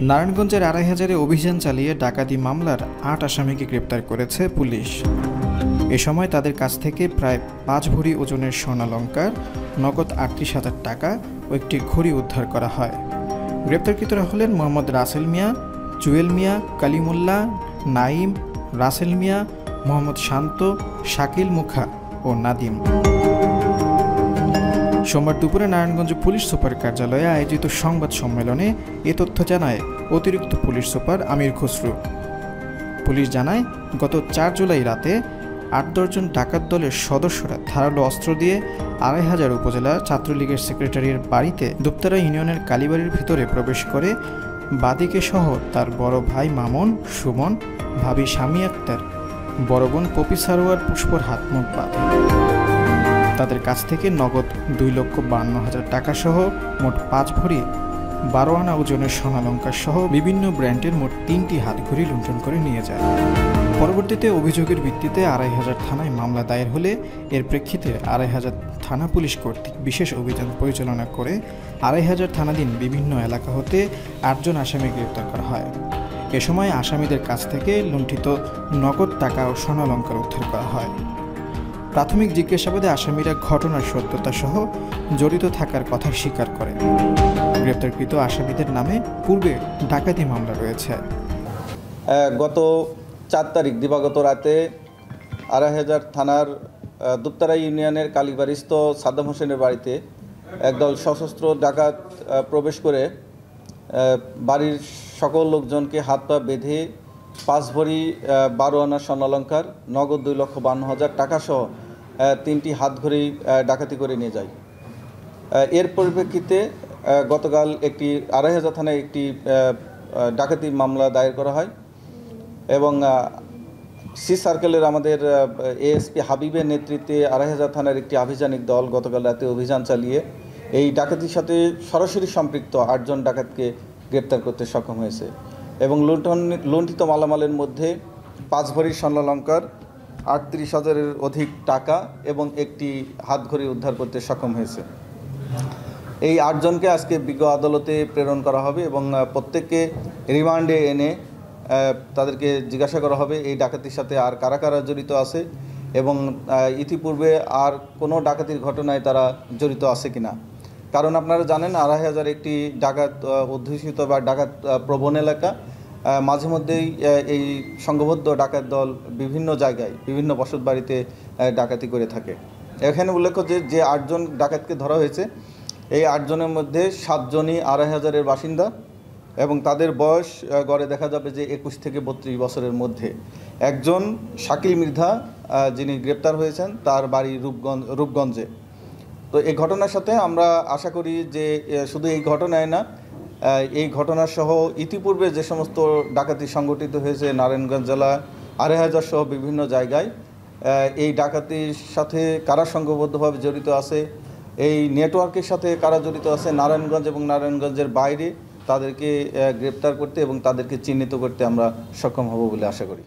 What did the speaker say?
নারায়ণগঞ্জের ২৫০০-এ অভিযান চালিয়ে ডাকাতি মামলার ৮ আসামিকে গ্রেপ্তার করেছে পুলিশ। এ সময় তাদের কাছ থেকে প্রায় ৫ ভরি ওজনের স্বর্ণালংকার, নগদ ৩৮,০০০ টাকা ও একটি ঘড়ি উদ্ধার করা হয়। গ্রেপ্তারকৃতরা হলেন মোহাম্মদ রাসেল মিয়া, জুয়েল মিয়া, কালিমুল্লাহ, নাইম, রাসেল মিয়া, মোহাম্মদ শান্ত, শাকিল মুখা ও নাদিম। সোমবার দুপুরে নারায়ণগঞ্জ পুলিশ সুপার কার্যালয়ে আয়োজিত সংবাদ সম্মেলনে এ তথ্য জানায় অতিরিক্ত পুলিশ সুপার আমির খসরু। পুলিশ জানায়, গত ৪ জুলাই রাতে ৮-১০ জন ডাকাত দলের সদস্যরা ধারালো অস্ত্র দিয়ে ২৫০০ উপজেলা ছাত্রলীগের সেক্রেটারির বাড়িতে দুপ্তারা ইউনিয়নের কালীবাড়ির ভিতরে প্রবেশ করে বাদীকে সহ তার বড় ভাই মামুন, সুমন, ভাবি শামী আক্তার, বড় বোন পপি সারোয়ার পুষ্পর হাত মুখ বাঁধে। তাদের কাছ থেকে নগদ ২,৫২,০০০ টাকা সহ মোট ৫ ভরি ১২ আনা ওজনের স্বর্ণালংকার সহ বিভিন্ন ব্র্যান্ডের মোট ৩টি হাতঘড়ি লুণ্ঠন করে নিয়ে যায়। পরবর্তীতে অভিযোগের ভিত্তিতে ২৫০০ থানায় মামলা দায়ের হলে এর প্রেক্ষিতে ২৫০০ থানা পুলিশ কর্তৃক বিশেষ অভিযান পরিচালনা করে ২৫০০ থানাধীন বিভিন্ন এলাকা হতে ৮ জন আসামি গ্রেপ্তার করা হয়। এ সময় আসামিদের কাছ থেকে লুণ্ঠিত নগদ টাকা ও স্বর্ণালংকার উদ্ধার করা হয়। প্রাথমিক জিজ্ঞাসাবাদে আসামিরা ঘটনার সত্যতা সহ জড়িত থাকার কথা স্বীকার করে। গ্রেপ্তারকৃত আসামিদের নামে পূর্বে ডাকাতি মামলা রয়েছে। গত ৪ তারিখ দিবাগত রাতে ২৫০০ থানার দুপ্তারা ইউনিয়নের কালীবাড়িস্থ সাদ্দাম হোসেনের বাড়িতে একদল সশস্ত্র ডাকাত প্রবেশ করে বাড়ির সকল লোকজনকে হাত পা বেঁধে ৫ ভরি ১২ আনা স্বর্ণালংকার, নগদ ২,৫২,০০০ টাকা সহ ৩টি হাতঘড়ি ডাকাতি করে নিয়ে যায়। এর পরিপ্রেক্ষিতে গতকাল একটি ২৫০০ থানায় একটি ডাকাতি মামলা দায়ের করা হয় এবং সি সার্কেলের আমাদের এএসপি হাবিবের নেতৃত্বে ২৫০০ থানার একটি আভিযানিক দল গতকাল রাতে অভিযান চালিয়ে এই ডাকাতির সাথে সরাসরি সম্পৃক্ত ৮ জন ডাকাতকে গ্রেপ্তার করতে সক্ষম হয়েছে এবং লুণ্ঠিত মালামালের মধ্যে ৫ ভরি স্বর্ণালংকার, ৩৮,০০০-এর অধিক টাকা এবং একটি হাতঘড়ি উদ্ধার করতে সক্ষম হয়েছে। এই ৮ জনকে আজকে বিজ্ঞ আদালতে প্রেরণ করা হবে এবং প্রত্যেককে রিমান্ডে এনে তাদেরকে জিজ্ঞাসা করা হবে এই ডাকাতির সাথে আর কারা কারা জড়িত আছে এবং ইতিপূর্বে আর কোনো ডাকাতির ঘটনায় তারা জড়িত আছে কিনা। কারণ আপনারা জানেন ২৫০০ একটি ডাকাত অধ্যুষিত বা ডাকাত প্রবণ এলাকা। মাঝে মধ্যেই এই সংঘবদ্ধ ডাকাত দল বিভিন্ন জায়গায় বিভিন্ন বসতবাড়িতে ডাকাতি করে থাকে। এখানে উল্লেখ্য যে ৮ জন ডাকাতকে ধরা হয়েছে, এই ৮ জনের মধ্যে ৭ জনই ২৫০০-এর বাসিন্দা এবং তাদের বয়স গড়ে দেখা যাবে যে ২১ থেকে ৩২ বছরের মধ্যে। একজন শাকিল মৃধা যিনি গ্রেপ্তার হয়েছেন, তার বাড়ি রূপগঞ্জে। তো এই ঘটনার সাথে আমরা আশা করি যে শুধু এই ঘটনায় না, এই ঘটনার সহ ইতিপূর্বে যে সমস্ত ডাকাতি সংগঠিত হয়েছে নারায়ণগঞ্জ জেলা ২৫০০ সহ বিভিন্ন জায়গায়, এই ডাকাতির সাথে কারা সংঘবদ্ধভাবে জড়িত আছে, এই নেটওয়ার্কের সাথে কারা জড়িত আছে নারায়ণগঞ্জ এবং নারায়ণগঞ্জের বাইরে, তাদেরকে গ্রেপ্তার করতে এবং তাদেরকে চিহ্নিত করতে আমরা সক্ষম হব বলে আশা করি।